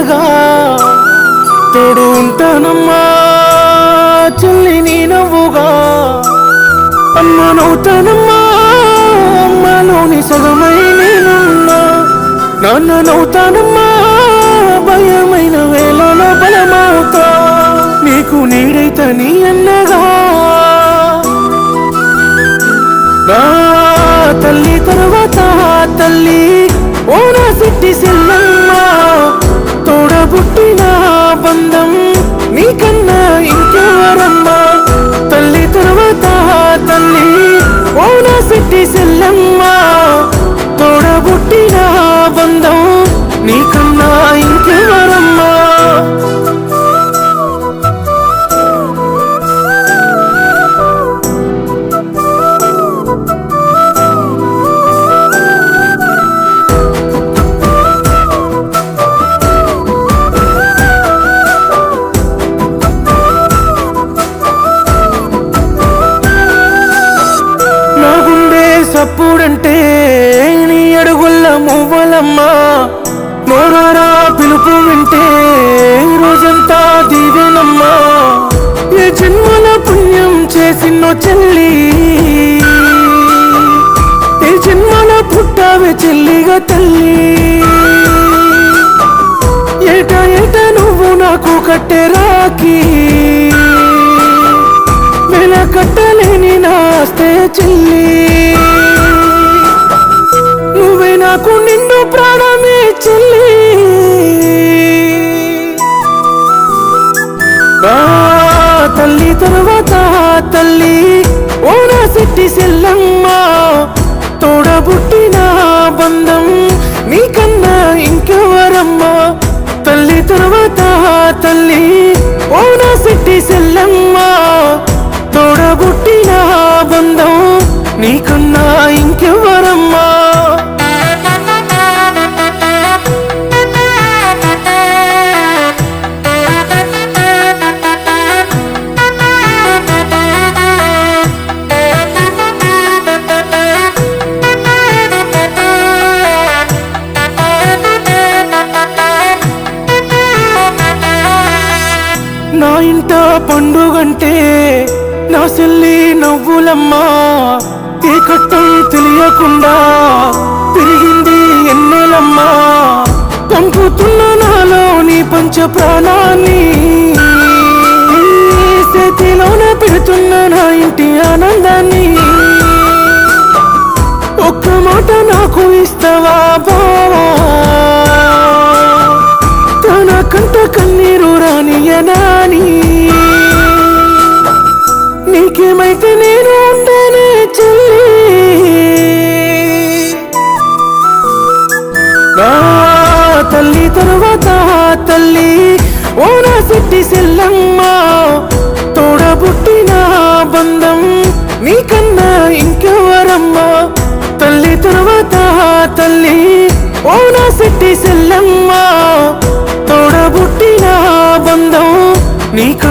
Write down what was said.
అండగా తోడు ఉంటానమ్మా చెల్లి నీ నవ్వుగా అమ్మనవుతానమ్మా అమ్మలోని సగమై నేనున్నా నాన్ననవుతానమ్మా భయమైన వేళలో బలమవుతా నీకు నీడైత నీ అన్నగా నా తల్లి తర్వాత తల్లి ఓ నా సిట్టి సెల్లమ్మ తోడబుట్టిన బంధం నీకన్నా ఇంకెవరమ్మా తల్లి తర్వాత తల్లి ఓ నా సిట్టి సెల్లమ్మ తోడబుట్టిన బంధం నీకన్నా ఇంకెవరమ్మా చప్పుడంటే నీ అడుగుల్ల మువ్వలమ్మా నోరారా పిలుపు వింటే రోజంతా దీవెనమ్మా ఏ జన్మల పుణ్యం చేసిన్నో చెల్లి ఏ జన్మల పుట్టావే చెల్లిగా తల్లి ఏట ఏట నువ్వు నాకు కట్టే రాఖీ వెల కట్టలేని నాస్తే చెల్లి నువ్వే నాకు నిండు ప్రాణమే చెల్లి నా తల్లి తర్వాత తల్లి ఓ నా సిట్టి సెల్లమ్మ తోడబుట్టిన బంధం నీకన్నా ఇంకెవరమ్మా తల్లి తర్వాత తల్లి ఓ నా సిట్టి సెల్లమ్మ తోడబుట్టిన బంధం నీకన్నా ఇంకెవరమ్మా నా ఇంట పండుగంటే నా చెల్లి నవ్వులమ్మా ఏ కట్టం తెలియకుండా తిరిగింది ఎన్నెలమ్మా పంపుతున్న నాలోని పంచ ప్రాణాన్ని చేతిలోన పెడుతున్న నా ఇంటి ఆనందాన్ని ఒక్క మాట నాకు ఇస్తావా బావా తన కంట కన్నీరు రానియనాని నీకేమైతే నేను ఉంటేనే చెల్లి నా తల్లి తర్వాత తల్లి ఓ నా సిట్టి సెల్లమ్మ తోడబుట్టిన బంధం నీకన్నా ఇంకెవరమ్మా తల్లి తర్వాత తల్లి ఓ నా సిట్టి సెల్లమ్మ తోడబుట్టిన బంధం నీక